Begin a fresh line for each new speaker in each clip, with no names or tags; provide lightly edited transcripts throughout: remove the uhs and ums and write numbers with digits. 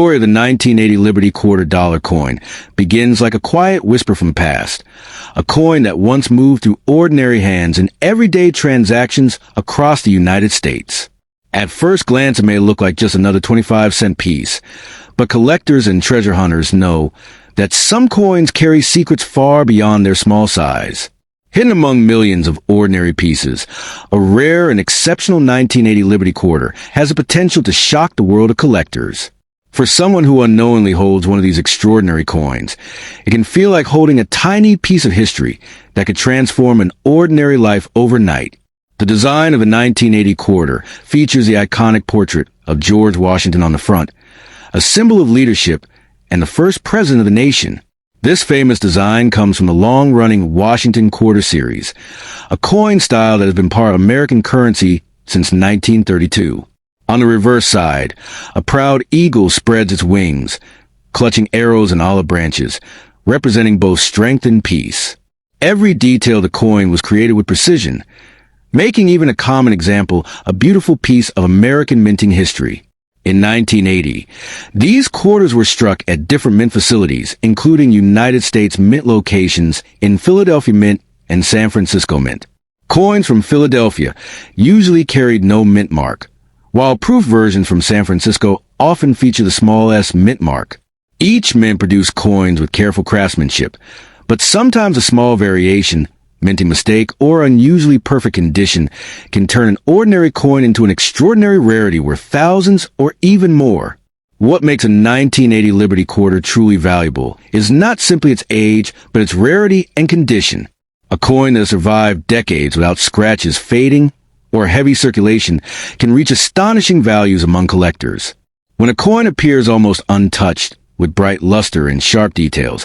The story of the 1980 Liberty $quarter coin begins like a quiet whisper from the past. A coin that once moved through ordinary hands in everyday transactions across the United States. At first glance, it may look like just another 25-cent piece, but collectors and treasure hunters know that some coins carry secrets far beyond their small size. Hidden among millions of ordinary pieces, a rare and exceptional 1980 Liberty quarter has the potential to shock the world of collectors. For someone who unknowingly holds one of these extraordinary coins, it can feel like holding a tiny piece of history that could transform an ordinary life overnight. The design of the 1980 quarter features the iconic portrait of George Washington on the front, a symbol of leadership and the first president of the nation. This famous design comes from the long-running Washington Quarter series, a coin style that has been part of American currency since 1932. On the reverse side, a proud eagle spreads its wings, clutching arrows and olive branches, representing both strength and peace. Every detail of the coin was created with precision, making even a common example a beautiful piece of American minting history. In 1980, these quarters were struck at different mint facilities, including United States Mint locations in Philadelphia Mint and San Francisco Mint. Coins from Philadelphia usually carried no mint mark, while proof versions from San Francisco often feature the small s mint mark. Each mint produced coins with careful craftsmanship, but sometimes a small variation, minting mistake, or unusually perfect condition can turn an ordinary coin into an extraordinary rarity worth thousands or even more. What makes a 1980 Liberty quarter truly valuable is not simply its age, but its rarity and condition. A coin that has survived decades without scratches fading or heavy circulation can reach astonishing values among collectors. When a coin appears almost untouched, with bright luster and sharp details,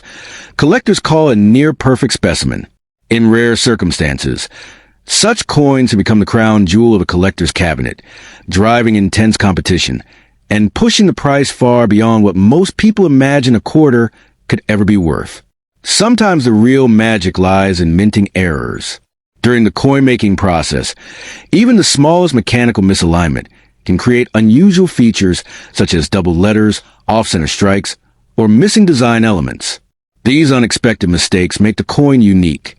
collectors call it a near-perfect specimen. In rare circumstances, such coins have become the crown jewel of a collector's cabinet, driving intense competition and pushing the price far beyond what most people imagine a quarter could ever be worth. Sometimes the real magic lies in minting errors. During the coin-making process, even the smallest mechanical misalignment can create unusual features such as double letters, off-center strikes, or missing design elements. These unexpected mistakes make the coin unique,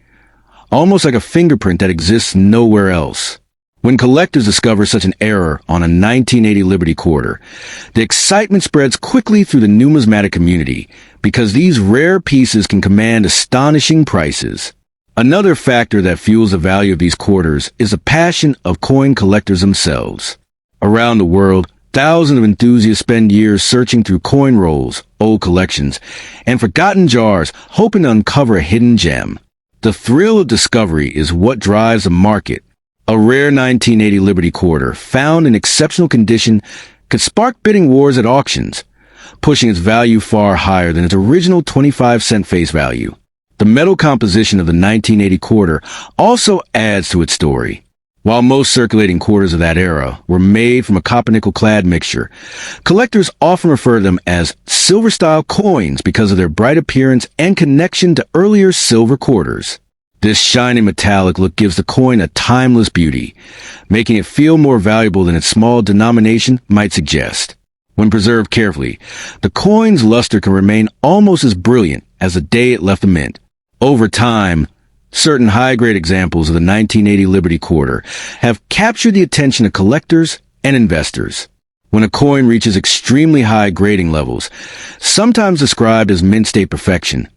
almost like a fingerprint that exists nowhere else. When collectors discover such an error on a 1980 Liberty quarter, the excitement spreads quickly through the numismatic community because these rare pieces can command astonishing prices. Another factor that fuels the value of these quarters is the passion of coin collectors themselves. Around the world, thousands of enthusiasts spend years searching through coin rolls, old collections, and forgotten jars, hoping to uncover a hidden gem. The thrill of discovery is what drives the market. A rare 1980 Liberty quarter, found in exceptional condition, could spark bidding wars at auctions, pushing its value far higher than its original 25-cent face value. The metal composition of the 1980 quarter also adds to its story. While most circulating quarters of that era were made from a copper-nickel-clad mixture, collectors often refer to them as silver-style coins because of their bright appearance and connection to earlier silver quarters. This shiny metallic look gives the coin a timeless beauty, making it feel more valuable than its small denomination might suggest. When preserved carefully, the coin's luster can remain almost as brilliant as the day it left the mint. Over time, certain high-grade examples of the 1980 Liberty quarter have captured the attention of collectors and investors. When a coin reaches extremely high grading levels, sometimes described as mint state perfection,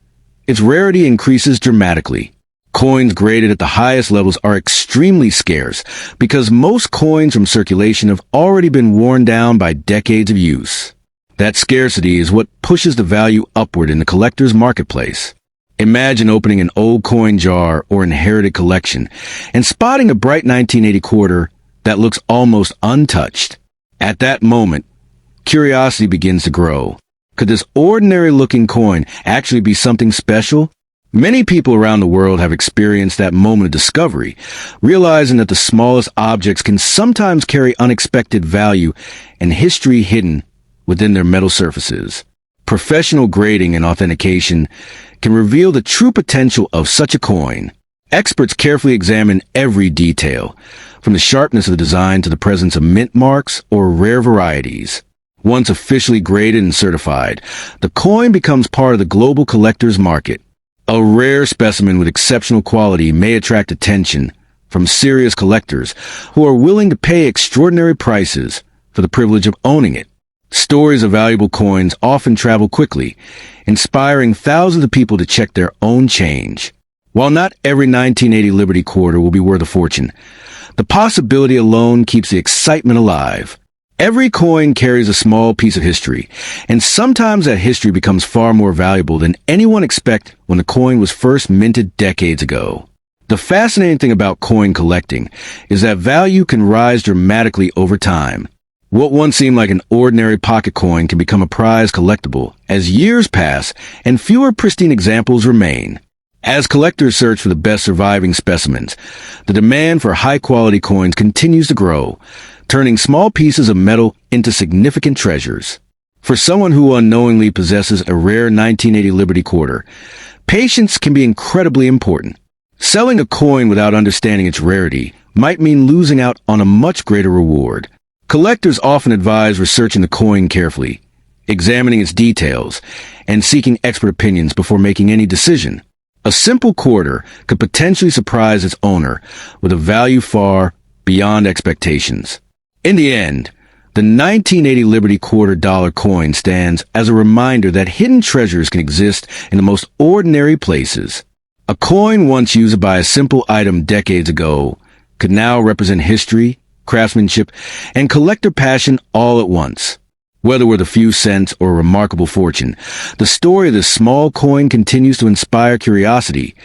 its rarity increases dramatically. Coins graded at the highest levels are extremely scarce because most coins from circulation have already been worn down by decades of use. That scarcity is what pushes the value upward in the collector's marketplace. Imagine opening an old coin jar or inherited collection and spotting a bright 1980 quarter that looks almost untouched. At that moment, curiosity begins to grow. Could this ordinary-looking coin actually be something special? Many people around the world have experienced that moment of discovery, realizing that the smallest objects can sometimes carry unexpected value and history hidden within their metal surfaces. Professional grading and authentication can reveal the true potential of such a coin. Experts carefully examine every detail, from the sharpness of the design to the presence of mint marks or rare varieties. Once officially graded and certified, the coin becomes part of the global collector's market. A rare specimen with exceptional quality may attract attention from serious collectors who are willing to pay extraordinary prices for the privilege of owning it. Stories of valuable coins often travel quickly, inspiring thousands of people to check their own change. While not every 1980 Liberty quarter will be worth a fortune, the possibility alone keeps the excitement alive. Every coin carries a small piece of history, and sometimes that history becomes far more valuable than anyone expected when the coin was first minted decades ago. The fascinating thing about coin collecting is that value can rise dramatically over time. What once seemed like an ordinary pocket coin can become a prized collectible as years pass and fewer pristine examples remain. As collectors search for the best surviving specimens, the demand for high-quality coins continues to grow, turning small pieces of metal into significant treasures. For someone who unknowingly possesses a rare 1980 Liberty quarter, patience can be incredibly important. Selling a coin without understanding its rarity might mean losing out on a much greater reward. Collectors often advise researching the coin carefully, examining its details, and seeking expert opinions before making any decision. A simple quarter could potentially surprise its owner with a value far beyond expectations. In the end, the 1980 Liberty $quarter coin stands as a reminder that hidden treasures can exist in the most ordinary places. A coin once used by a simple item decades ago could now represent history, craftsmanship, and collector passion all at once. Whether with a few cents or a remarkable fortune, the story of this small coin continues to inspire curiosity,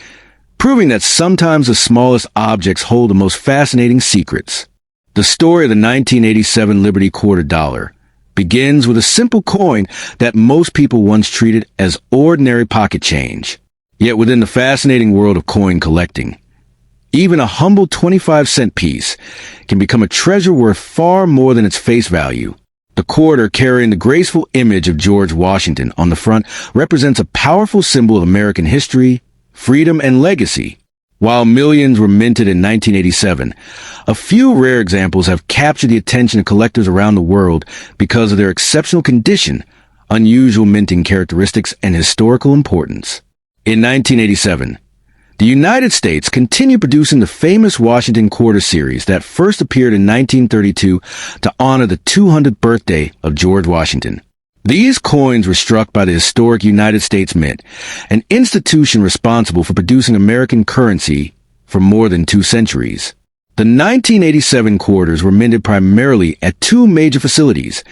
proving that sometimes the smallest objects hold the most fascinating secrets. The story of the 1987 Liberty $quarter begins with a simple coin that most people once treated as ordinary pocket change. Yet within the fascinating world of coin collecting, even a humble 25-cent piece can become a treasure worth far more than its face value. The quarter, carrying the graceful image of George Washington on the front, represents a powerful symbol of American history, freedom, and legacy. While millions were minted in 1987, a few rare examples have captured the attention of collectors around the world because of their exceptional condition, unusual minting characteristics, and historical importance. In 1987, the United States continued producing the famous Washington Quarter series that first appeared in 1932 to honor the 200th birthday of George Washington. These coins were struck by the historic United States Mint, an institution responsible for producing American currency for more than 2 centuries. The 1987 quarters were minted primarily at 2 major facilities,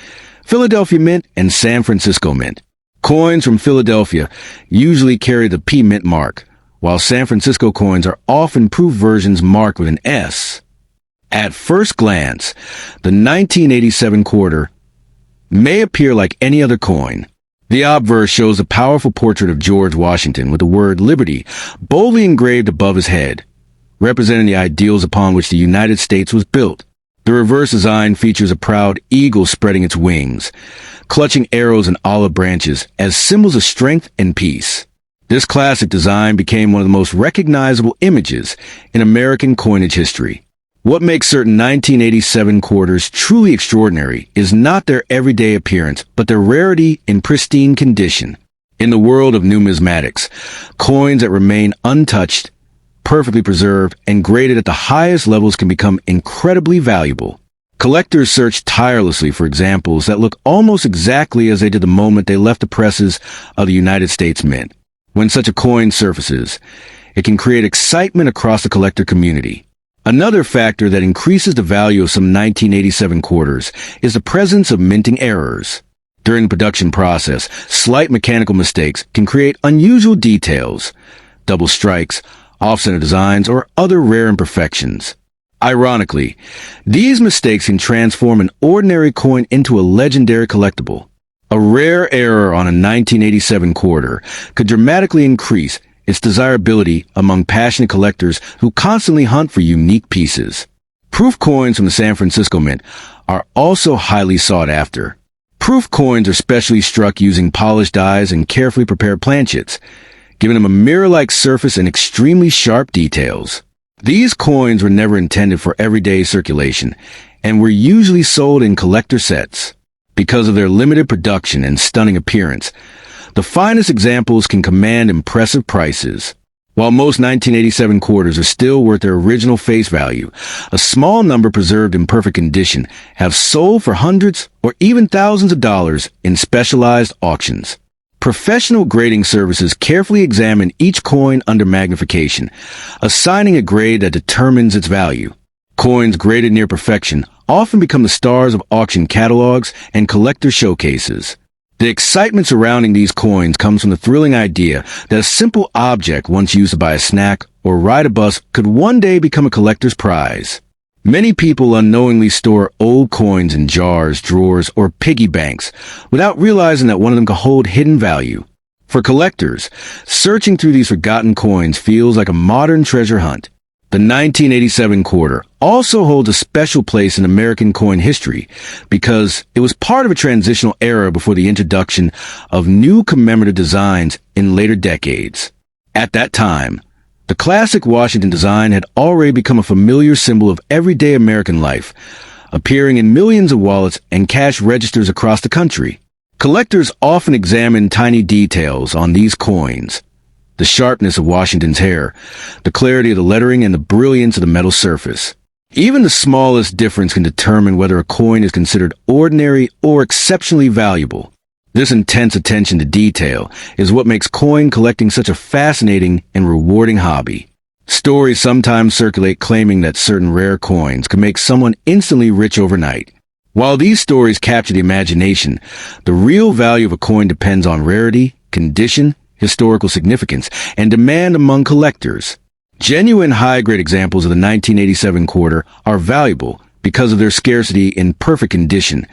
Philadelphia Mint and San Francisco Mint. Coins from Philadelphia usually carry the P Mint mark, while San Francisco coins are often proof versions marked with an S. At first glance, the 1987 quarter may appear like any other coin. The obverse shows a powerful portrait of George Washington with the word Liberty boldly engraved above his head, representing the ideals upon which the United States was built. The reverse design features a proud eagle spreading its wings, clutching arrows and olive branches as symbols of strength and peace. This classic design became one of the most recognizable images in American coinage history. What makes certain 1987 quarters truly extraordinary is not their everyday appearance, but their rarity in pristine condition. In the world of numismatics, coins that remain untouched, perfectly preserved, and graded at the highest levels can become incredibly valuable. Collectors search tirelessly for examples that look almost exactly as they did the moment they left the presses of the United States Mint. When such a coin surfaces, it can create excitement across the collector community. Another factor that increases the value of some 1987 quarters is the presence of minting errors. During the production process, slight mechanical mistakes can create unusual details, double strikes, off-center designs, or other rare imperfections. Ironically, these mistakes can transform an ordinary coin into a legendary collectible. A rare error on a 1987 quarter could dramatically increase its desirability among passionate collectors who constantly hunt for unique pieces. Proof coins from the San Francisco Mint are also highly sought after. Proof coins are specially struck using polished dies and carefully prepared planchets, giving them a mirror-like surface and extremely sharp details. These coins were never intended for everyday circulation and were usually sold in collector sets. Because of their limited production and stunning appearance, the finest examples can command impressive prices. While most 1987 quarters are still worth their original face value, a small number preserved in perfect condition have sold for hundreds or even thousands of dollars in specialized auctions. Professional grading services carefully examine each coin under magnification, assigning a grade that determines its value. Coins graded near perfection often become the stars of auction catalogs and collector showcases. The excitement surrounding these coins comes from the thrilling idea that a simple object once used to buy a snack or ride a bus could one day become a collector's prize. Many people unknowingly store old coins in jars, drawers, or piggy banks without realizing that one of them could hold hidden value. For collectors, searching through these forgotten coins feels like a modern treasure hunt. The 1987 quarter also holds a special place in American coin history because it was part of a transitional era before the introduction of new commemorative designs in later decades. At that time, the classic Washington design had already become a familiar symbol of everyday American life, appearing in millions of wallets and cash registers across the country. Collectors often examine tiny details on these coins: the sharpness of Washington's hair, the clarity of the lettering, and the brilliance of the metal surface. Even the smallest difference can determine whether a coin is considered ordinary or exceptionally valuable. This intense attention to detail is what makes coin collecting such a fascinating and rewarding hobby. Stories sometimes circulate claiming that certain rare coins can make someone instantly rich overnight. While these stories capture the imagination, the real value of a coin depends on rarity, condition, historical significance, and demand among collectors. Genuine high-grade examples of the 1987 quarter are valuable because of their scarcity in perfect condition,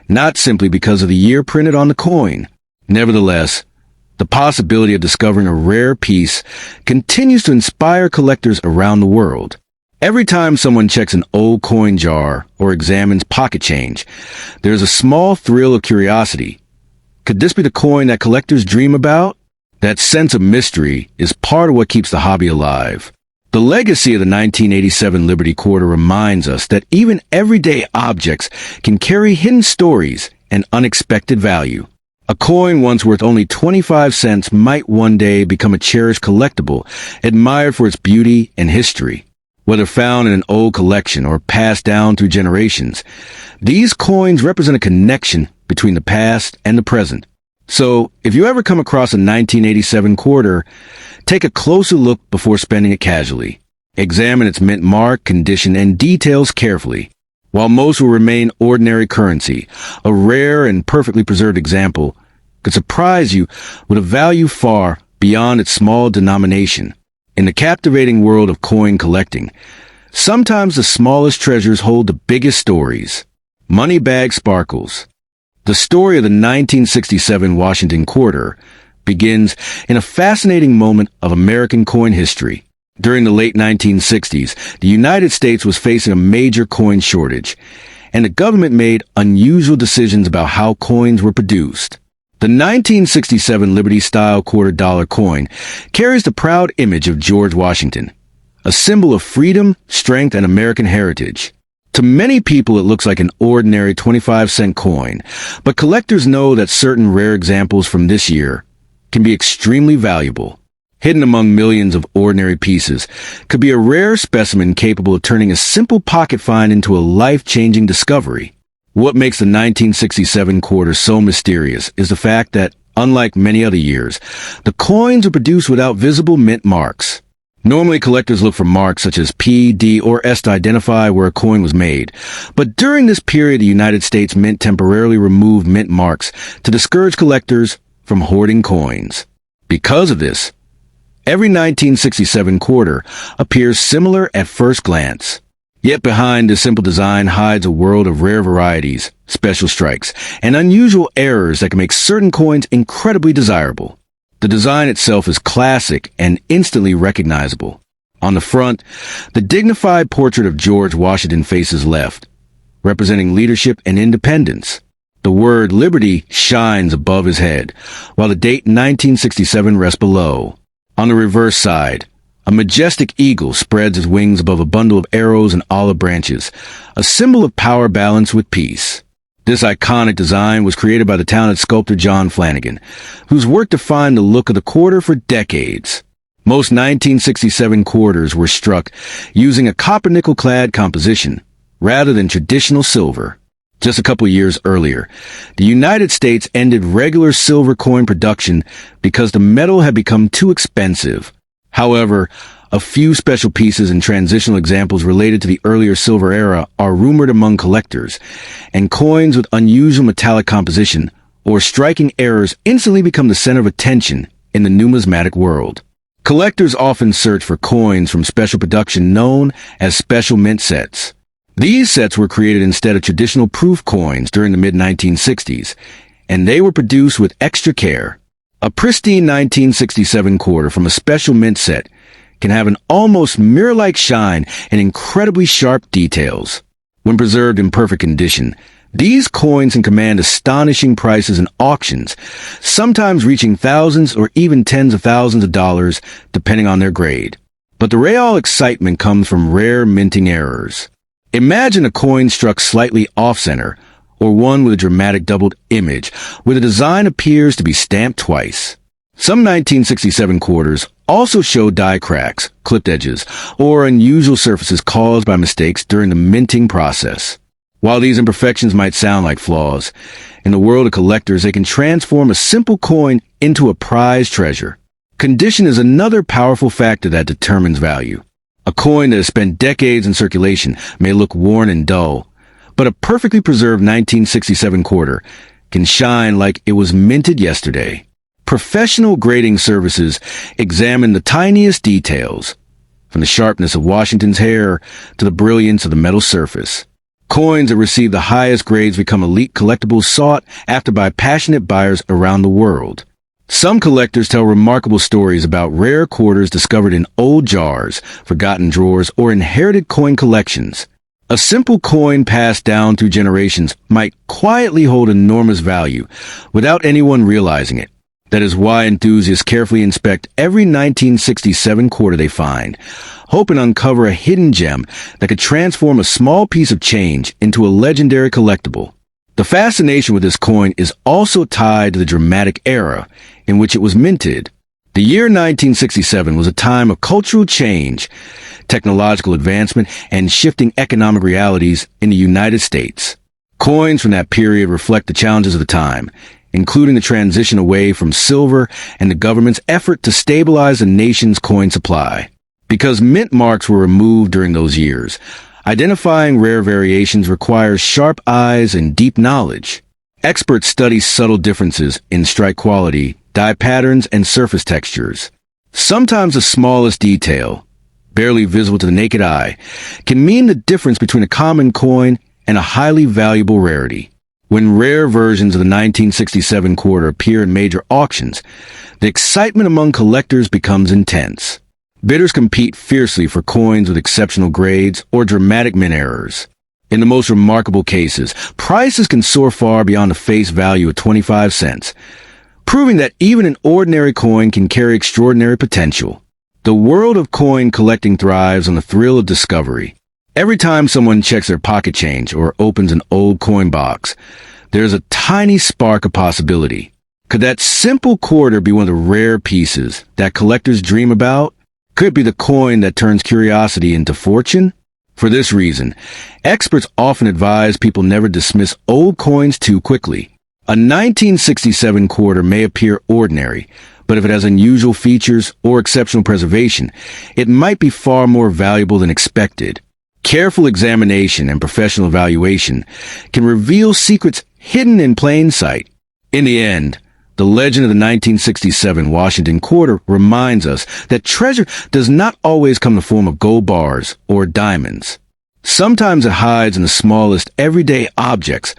not simply because of the year printed on the coin. Nevertheless, the possibility of discovering a rare piece continues to inspire collectors around the world. Every time someone checks an old coin jar or examines pocket change, there's a small thrill of curiosity. Could this be the coin that collectors dream about? That sense of mystery is part of what keeps the hobby alive. The legacy of the 1987 Liberty Quarter reminds us that even everyday objects can carry hidden stories and unexpected value. A coin once worth only 25 cents might one day become a cherished collectible, admired for its beauty and history. Whether found in an old collection or passed down through generations, these coins represent a connection between the past and the present. So, if you ever come across a 1987 quarter, take a closer look before spending it casually. Examine its mint mark, condition, and details carefully. While most will remain ordinary currency, a rare and perfectly preserved example could surprise you with a value far beyond its small denomination. In the captivating world of coin collecting, sometimes the smallest treasures hold the biggest stories. Money bag sparkles. The story of the 1967 Washington quarter begins in a fascinating moment of American coin history. During the late 1960s, the United States was facing a major coin shortage, and the government made unusual decisions about how coins were produced. The 1967 Liberty-style quarter-dollar coin carries the proud image of George Washington, a symbol of freedom, strength, and American heritage. To many people, it looks like an ordinary 25-cent coin, but collectors know that certain rare examples from this year can be extremely valuable. Hidden among millions of ordinary pieces could be a rare specimen capable of turning a simple pocket find into a life-changing discovery. What makes the 1967 quarter so mysterious is the fact that, unlike many other years, the coins are produced without visible mint marks. Normally, collectors look for marks such as P, D, or S to identify where a coin was made. But during this period, the United States Mint temporarily removed mint marks to discourage collectors from hoarding coins. Because of this, every 1967 quarter appears similar at first glance. Yet behind this simple design hides a world of rare varieties, special strikes, and unusual errors that can make certain coins incredibly desirable. The design itself is classic and instantly recognizable. On the front, the dignified portrait of George Washington faces left, representing leadership and independence. The word Liberty shines above his head, while the date 1967 rests below. On the reverse side, a majestic eagle spreads its wings above a bundle of arrows and olive branches, a symbol of power balanced with peace. This iconic design was created by the talented sculptor John Flanagan, whose work defined the look of the quarter for decades. Most 1967 quarters were struck using a copper-nickel-clad composition, rather than traditional silver. Just a couple years earlier, the United States ended regular silver coin production because the metal had become too expensive. However, a few special pieces and transitional examples related to the earlier silver era are rumored among collectors, and coins with unusual metallic composition or striking errors instantly become the center of attention in the numismatic world. Collectors often search for coins from special production known as special mint sets. These sets were created instead of traditional proof coins during the mid-1960s, and they were produced with extra care. A pristine 1967 quarter from a special mint set can have an almost mirror-like shine and incredibly sharp details. When preserved in perfect condition, these coins can command astonishing prices in auctions, sometimes reaching thousands or even tens of thousands of dollars, depending on their grade. But the real excitement comes from rare minting errors. Imagine a coin struck slightly off-center, or one with a dramatic doubled image, where the design appears to be stamped twice. Some 1967 quarters also show die cracks, clipped edges, or unusual surfaces caused by mistakes during the minting process. While these imperfections might sound like flaws, in the world of collectors they can transform a simple coin into a prized treasure. Condition is another powerful factor that determines value. A coin that has spent decades in circulation may look worn and dull, but a perfectly preserved 1967 quarter can shine like it was minted yesterday. Professional grading services examine the tiniest details, from the sharpness of Washington's hair to the brilliance of the metal surface. Coins that receive the highest grades become elite collectibles sought after by passionate buyers around the world. Some collectors tell remarkable stories about rare quarters discovered in old jars, forgotten drawers, or inherited coin collections. A simple coin passed down through generations might quietly hold enormous value without anyone realizing it. That is why enthusiasts carefully inspect every 1967 quarter they find, hoping to uncover a hidden gem that could transform a small piece of change into a legendary collectible. The fascination with this coin is also tied to the dramatic era in which it was minted. The year 1967 was a time of cultural change, technological advancement, and shifting economic realities in the United States. Coins from that period reflect the challenges of the time, including the transition away from silver and the government's effort to stabilize the nation's coin supply. Because mint marks were removed during those years, identifying rare variations requires sharp eyes and deep knowledge. Experts study subtle differences in strike quality, die patterns, and surface textures. Sometimes the smallest detail, barely visible to the naked eye, can mean the difference between a common coin and a highly valuable rarity. When rare versions of the 1967 quarter appear in major auctions, the excitement among collectors becomes intense. Bidders compete fiercely for coins with exceptional grades or dramatic mint errors. In the most remarkable cases, prices can soar far beyond the face value of 25 cents, proving that even an ordinary coin can carry extraordinary potential. The world of coin collecting thrives on the thrill of discovery. Every time someone checks their pocket change or opens an old coin box, there's a tiny spark of possibility. Could that simple quarter be one of the rare pieces that collectors dream about? Could it be the coin that turns curiosity into fortune? For this reason, experts often advise people never dismiss old coins too quickly. A 1967 quarter may appear ordinary, but if it has unusual features or exceptional preservation, it might be far more valuable than expected. Careful examination and professional evaluation can reveal secrets hidden in plain sight. In the end, the legend of the 1967 Washington quarter reminds us that treasure does not always come in the form of gold bars or diamonds. Sometimes it hides in the smallest everyday objects,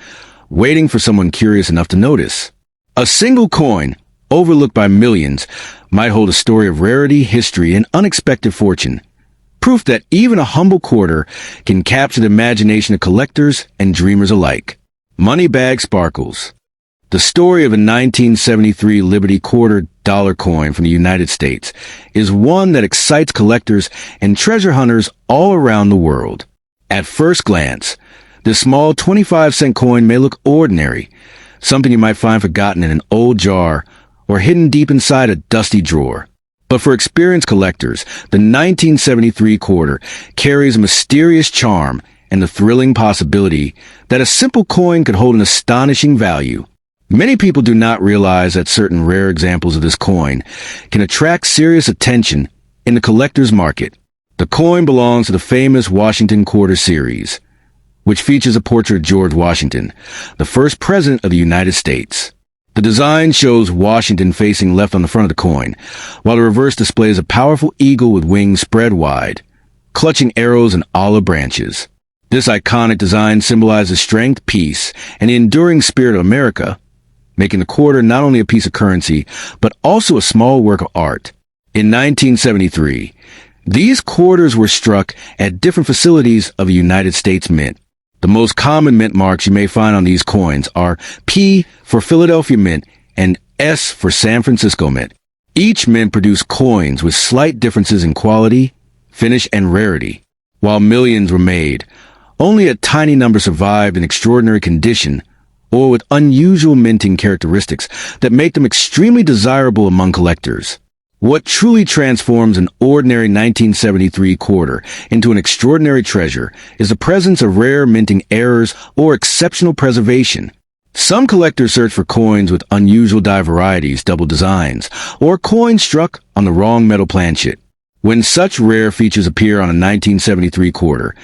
waiting for someone curious enough to notice. A single coin, overlooked by millions, might hold a story of rarity, history, and unexpected fortune. Proof that even a humble quarter can capture the imagination of collectors and dreamers alike. Moneybag sparkles. The story of a 1973 Liberty $quarter coin from the United States is one that excites collectors and treasure hunters all around the world. At first glance, This small 25-cent coin may look ordinary, something you might find forgotten in an old jar or hidden deep inside a dusty drawer. But for experienced collectors, the 1973 quarter carries a mysterious charm and the thrilling possibility that a simple coin could hold an astonishing value. Many people do not realize that certain rare examples of this coin can attract serious attention in the collector's market. The coin belongs to the famous Washington Quarter series, which features a portrait of George Washington, the first president of the United States. The design shows Washington facing left on the front of the coin, while the reverse displays a powerful eagle with wings spread wide, clutching arrows and olive branches. This iconic design symbolizes strength, peace, and the enduring spirit of America, making the quarter not only a piece of currency, but also a small work of art. In 1973, these quarters were struck at different facilities of the United States Mint. The most common mint marks you may find on these coins are P for Philadelphia Mint and S for San Francisco Mint. Each mint produced coins with slight differences in quality, finish, and rarity. While millions were made, only a tiny number survived in extraordinary condition or with unusual minting characteristics that make them extremely desirable among collectors. What truly transforms an ordinary 1973 quarter into an extraordinary treasure is the presence of rare minting errors or exceptional preservation. Some collectors search for coins with unusual die varieties, double designs, or coins struck on the wrong metal planchet. When such rare features appear on a 1973 quarter,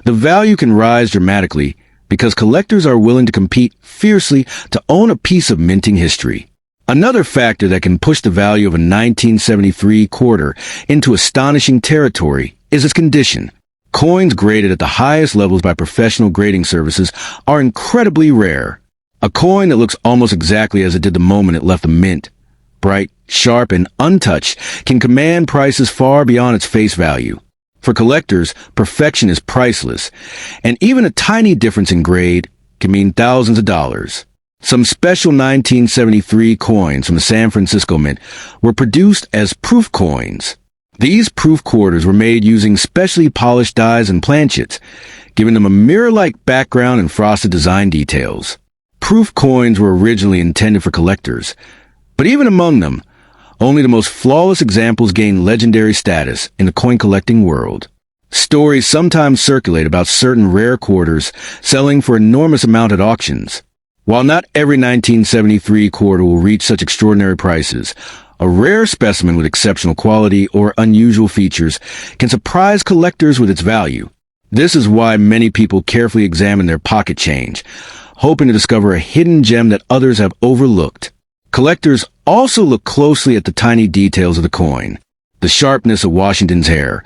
the value can rise dramatically because collectors are willing to compete fiercely to own a piece of minting history. Another factor that can push the value of a 1973 quarter into astonishing territory is its condition. Coins graded at the highest levels by professional grading services are incredibly rare. A coin that looks almost exactly as it did the moment it left the mint, bright, sharp, and untouched, can command prices far beyond its face value. For collectors, perfection is priceless, and even a tiny difference in grade can mean thousands of dollars. Some special 1973 coins from the San Francisco Mint were produced as proof coins. These proof quarters were made using specially polished dies and planchets, giving them a mirror-like background and frosted design details. Proof coins were originally intended for collectors, but even among them, only the most flawless examples gain legendary status in the coin collecting world. Stories sometimes circulate about certain rare quarters selling for enormous amount at auctions. While not every 1973 quarter will reach such extraordinary prices, a rare specimen with exceptional quality or unusual features can surprise collectors with its value. This is why many people carefully examine their pocket change, hoping to discover a hidden gem that others have overlooked. Collectors also look closely at the tiny details of the coin. The sharpness of Washington's hair,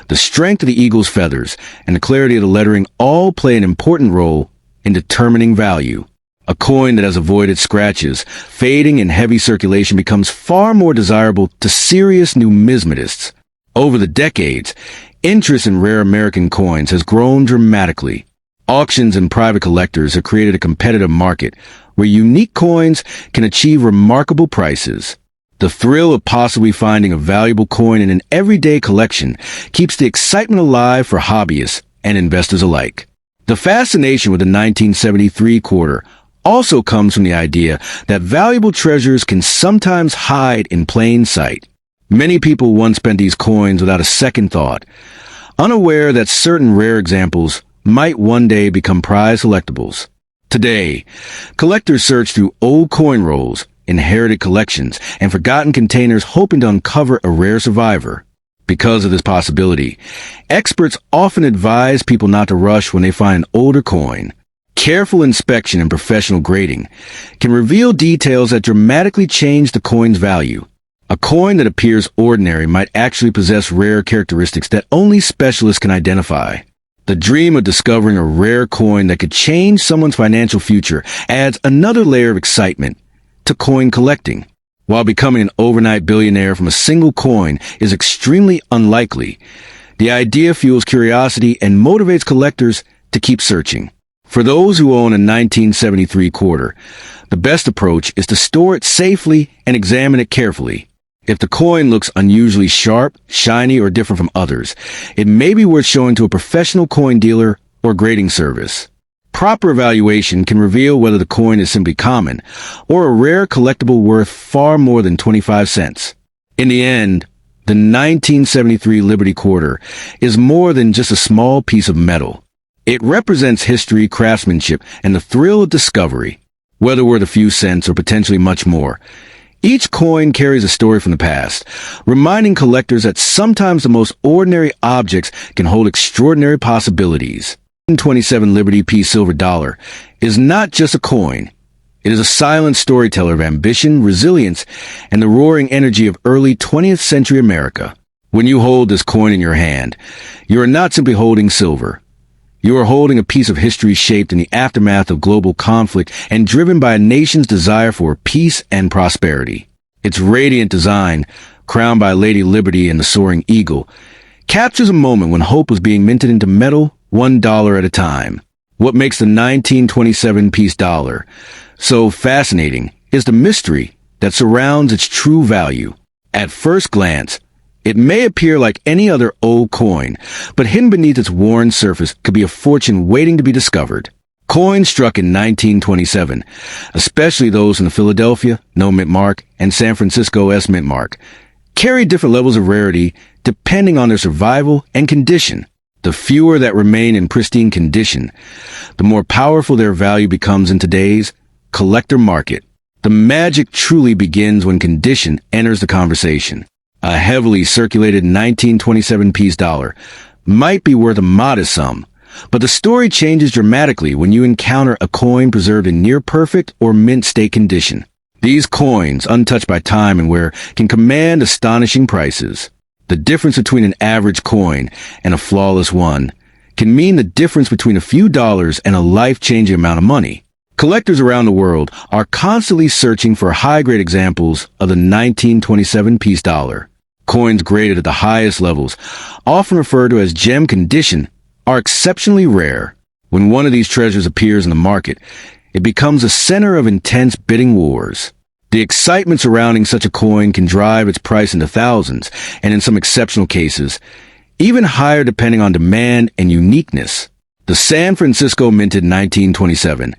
the strength of the eagle's feathers, and the clarity of the lettering all play an important role in determining value. A coin that has avoided scratches, fading, and heavy circulation becomes far more desirable to serious numismatists. Over the decades, interest in rare American coins has grown dramatically. Auctions and private collectors have created a competitive market where unique coins can achieve remarkable prices. The thrill of possibly finding a valuable coin in an everyday collection keeps the excitement alive for hobbyists and investors alike. The fascination with the 1973 quarter also comes from the idea that valuable treasures can sometimes hide in plain sight. Many people once spent these coins without a second thought, unaware that certain rare examples might one day become prized collectibles. Today, collectors search through old coin rolls, inherited collections, and forgotten containers hoping to uncover a rare survivor. Because of this possibility, experts often advise people not to rush when they find an older coin. Careful inspection and professional grading can reveal details that dramatically change the coin's value. A coin that appears ordinary might actually possess rare characteristics that only specialists can identify. The dream of discovering a rare coin that could change someone's financial future adds another layer of excitement to coin collecting. While becoming an overnight billionaire from a single coin is extremely unlikely, the idea fuels curiosity and motivates collectors to keep searching. For those who own a 1973 quarter, the best approach is to store it safely and examine it carefully. If the coin looks unusually sharp, shiny, or different from others, it may be worth showing to a professional coin dealer or grading service. Proper evaluation can reveal whether the coin is simply common or a rare collectible worth far more than 25 cents. In the end, the 1973 Liberty Quarter is more than just a small piece of metal. It represents history, craftsmanship, and the thrill of discovery. Whether worth a few cents or potentially much more, each coin carries a story from the past, reminding collectors that sometimes the most ordinary objects can hold extraordinary possibilities. The 1927 Liberty P silver dollar is not just a coin. It is a silent storyteller of ambition, resilience, and the roaring energy of early 20th century America. When you hold this coin in your hand, you are not simply holding silver. You are holding a piece of history shaped in the aftermath of global conflict and driven by a nation's desire for peace and prosperity. Its radiant design, crowned by Lady Liberty and the soaring eagle, captures a moment when hope was being minted into metal, $1 at a time. What makes the 1927 piece dollar so fascinating is the mystery that surrounds its true value. At first glance, it may appear like any other old coin, but hidden beneath its worn surface could be a fortune waiting to be discovered. Coins struck in 1927, especially those in the Philadelphia No Mint Mark and San Francisco S Mint Mark, carry different levels of rarity depending on their survival and condition. The fewer that remain in pristine condition, the more powerful their value becomes in today's collector market. The magic truly begins when condition enters the conversation. A heavily circulated 1927 piece dollar might be worth a modest sum, but the story changes dramatically when you encounter a coin preserved in near-perfect or mint-state condition. These coins, untouched by time and wear, can command astonishing prices. The difference between an average coin and a flawless one can mean the difference between a few dollars and a life-changing amount of money. Collectors around the world are constantly searching for high-grade examples of the 1927 piece dollar. Coins graded at the highest levels, often referred to as gem condition, are exceptionally rare. When one of these treasures appears in the market, it becomes a center of intense bidding wars. The excitement surrounding such a coin can drive its price into thousands, and in some exceptional cases, even higher depending on demand and uniqueness. The San Francisco minted 1927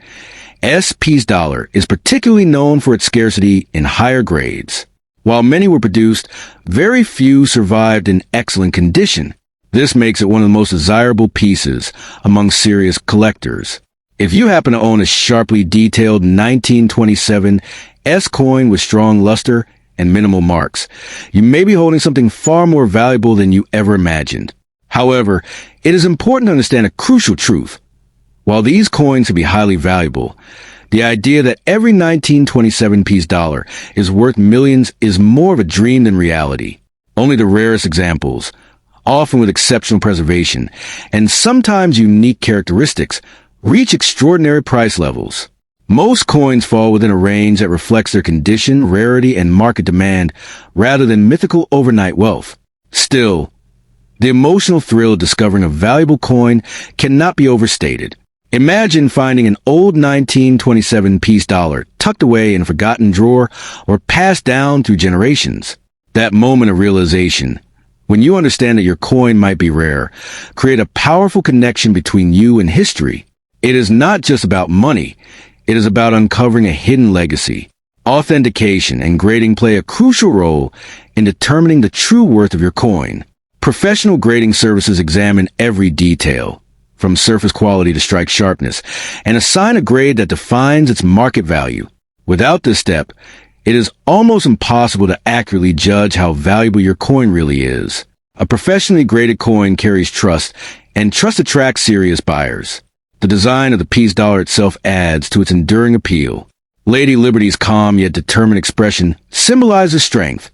S piece dollar is particularly known for its scarcity in higher grades. While many were produced, very few survived in excellent condition. This makes it one of the most desirable pieces among serious collectors. If you happen to own a sharply detailed 1927 S coin with strong luster and minimal marks, you may be holding something far more valuable than you ever imagined. However, it is important to understand a crucial truth. While these coins can be highly valuable, the idea that every 1927 piece dollar is worth millions is more of a dream than reality. Only the rarest examples, often with exceptional preservation and sometimes unique characteristics, reach extraordinary price levels. Most coins fall within a range that reflects their condition, rarity, and market demand rather than mythical overnight wealth. Still, the emotional thrill of discovering a valuable coin cannot be overstated. Imagine finding an old 1927 piece dollar tucked away in a forgotten drawer or passed down through generations. That moment of realization, when you understand that your coin might be rare, create a powerful connection between you and history. It is not just about money. It is about uncovering a hidden legacy. Authentication and grading play a crucial role in determining the true worth of your coin. Professional grading services examine every detail, from surface quality to strike sharpness, and assign a grade that defines its market value. Without this step, it is almost impossible to accurately judge how valuable your coin really is. A professionally graded coin carries trust, and trust attracts serious buyers. The design of the piece dollar itself adds to its enduring appeal. Lady Liberty's calm yet determined expression symbolizes strength,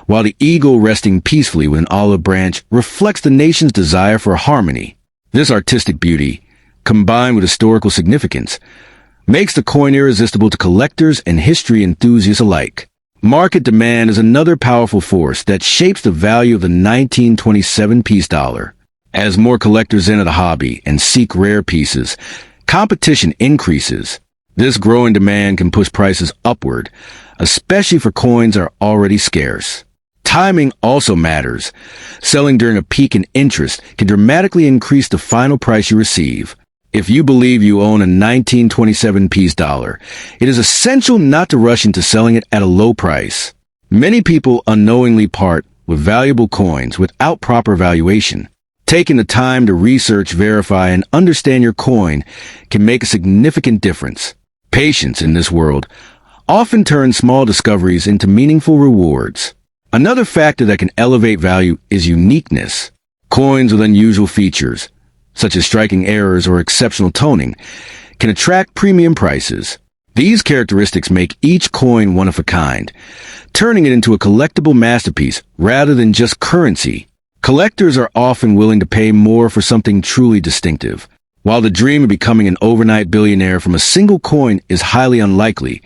while the eagle resting peacefully with an olive branch reflects the nation's desire for harmony. This artistic beauty, combined with historical significance, makes the coin irresistible to collectors and history enthusiasts alike. Market demand is another powerful force that shapes the value of the 1927 piece dollar. As more collectors enter the hobby and seek rare pieces, competition increases. This growing demand can push prices upward, especially for coins that are already scarce. Timing also matters. Selling during a peak in interest can dramatically increase the final price you receive. If you believe you own a 1927 piece dollar, it is essential not to rush into selling it at a low price. Many people unknowingly part with valuable coins without proper evaluation. Taking the time to research, verify, and understand your coin can make a significant difference. Patience in this world often turns small discoveries into meaningful rewards. Another factor that can elevate value is uniqueness. Coins with unusual features, such as striking errors or exceptional toning, can attract premium prices. These characteristics make each coin one of a kind, turning it into a collectible masterpiece rather than just currency. Collectors are often willing to pay more for something truly distinctive. While the dream of becoming an overnight billionaire from a single coin is highly unlikely,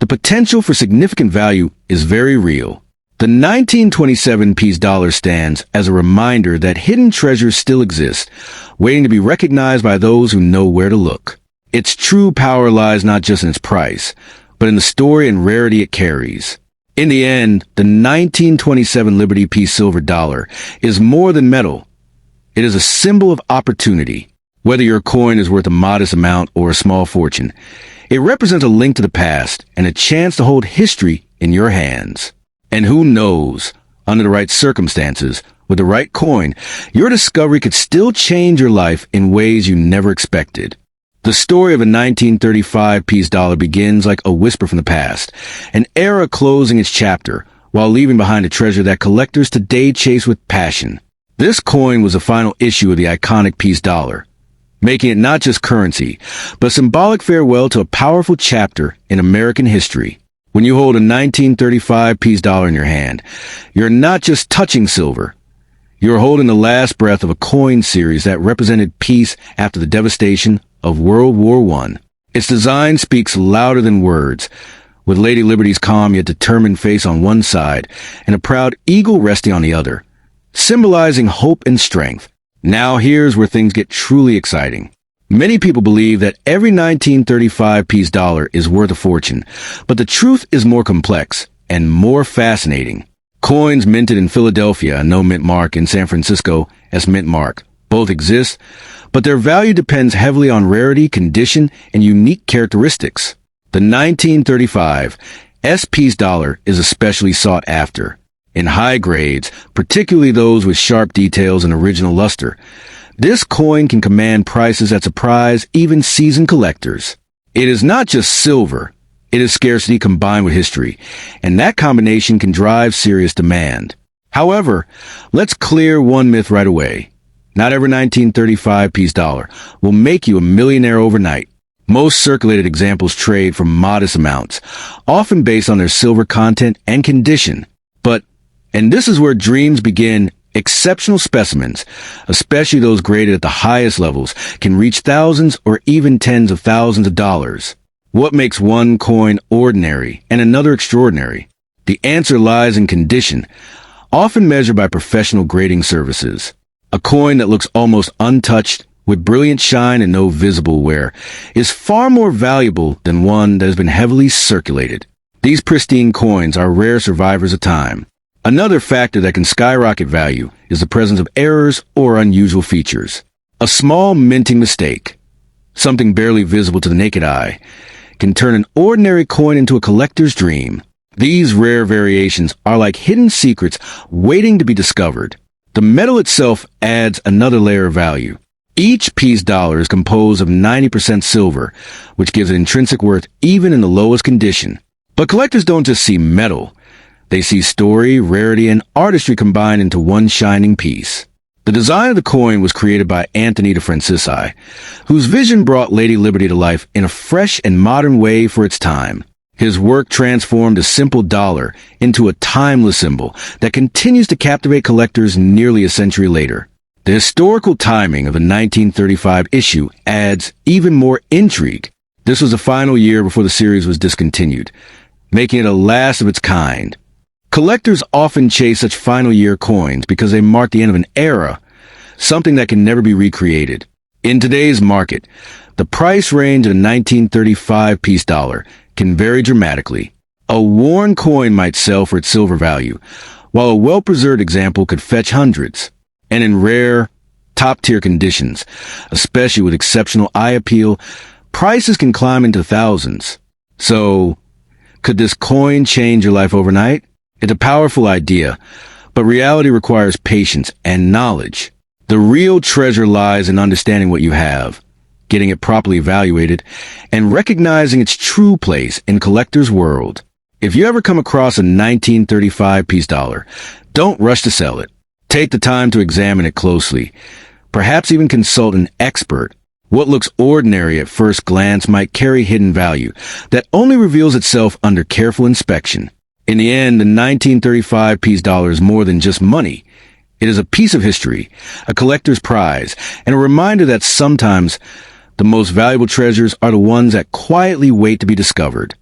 the potential for significant value is very real. The 1927 piece dollar stands as a reminder that hidden treasures still exist, waiting to be recognized by those who know where to look. Its true power lies not just in its price, but in the story and rarity it carries. In the end, the 1927 Liberty piece silver dollar is more than metal. It is a symbol of opportunity. Whether your coin is worth a modest amount or a small fortune, it represents a link to the past and a chance to hold history in your hands. And who knows, under the right circumstances, with the right coin, your discovery could still change your life in ways you never expected. The story of a 1935 piece dollar begins like a whisper from the past, an era closing its chapter, while leaving behind a treasure that collectors today chase with passion. This coin was the final issue of the iconic piece dollar, making it not just currency, but a symbolic farewell to a powerful chapter in American history. When you hold a 1935 piece dollar in your hand, you're not just touching silver. You're holding the last breath of a coin series that represented peace after the devastation of World War I. Its design speaks louder than words, with Lady Liberty's calm yet determined face on one side and a proud eagle resting on the other, symbolizing hope and strength. Now here's where things get truly exciting. Many people believe that every 1935 piece dollar is worth a fortune, but the truth is more complex and more fascinating. Coins minted in Philadelphia, a no mint mark, in San Francisco, as mint mark, both exist, but their value depends heavily on rarity, condition, and unique characteristics. The 1935 S-piece dollar is especially sought after. In high grades, particularly those with sharp details and original luster, this coin can command prices that surprise even seasoned collectors. It is not just silver, it is scarcity combined with history, and that combination can drive serious demand. However, let's clear one myth right away. Not every 1935 piece dollar will make you a millionaire overnight. Most circulated examples trade for modest amounts, often based on their silver content and condition. But, and this is where dreams begin, exceptional specimens, especially those graded at the highest levels, can reach thousands or even tens of thousands of dollars. What makes one coin ordinary and another extraordinary? The answer lies in condition, often measured by professional grading services. A coin that looks almost untouched, with brilliant shine and no visible wear, is far more valuable than one that has been heavily circulated. These pristine coins are rare survivors of time. Another factor that can skyrocket value is the presence of errors or unusual features. A small minting mistake, something barely visible to the naked eye, can turn an ordinary coin into a collector's dream. These rare variations are like hidden secrets waiting to be discovered. The metal itself adds another layer of value. Each piece dollar is composed of 90% silver, which gives it intrinsic worth even in the lowest condition. But collectors don't just see metal. They see story, rarity, and artistry combined into one shining piece. The design of the coin was created by Anthony de Francisci, whose vision brought Lady Liberty to life in a fresh and modern way for its time. His work transformed a simple dollar into a timeless symbol that continues to captivate collectors nearly a century later. The historical timing of the 1935 issue adds even more intrigue. This was the final year before the series was discontinued, making it a last of its kind. Collectors often chase such final year coins because they mark the end of an era, something that can never be recreated. In today's market, the price range of a 1935 piece dollar can vary dramatically. A worn coin might sell for its silver value, while a well-preserved example could fetch hundreds. And in rare, top-tier conditions, especially with exceptional eye appeal, prices can climb into thousands. So, could this coin change your life overnight? It's a powerful idea, but reality requires patience and knowledge. The real treasure lies in understanding what you have, getting it properly evaluated, and recognizing its true place in collector's world. If you ever come across a 1935 piece dollar, don't rush to sell it. Take the time to examine it closely. Perhaps even consult an expert. What looks ordinary at first glance might carry hidden value that only reveals itself under careful inspection. In the end, the 1935 piece dollar is more than just money. It is a piece of history, a collector's prize, and a reminder that sometimes the most valuable treasures are the ones that quietly wait to be discovered.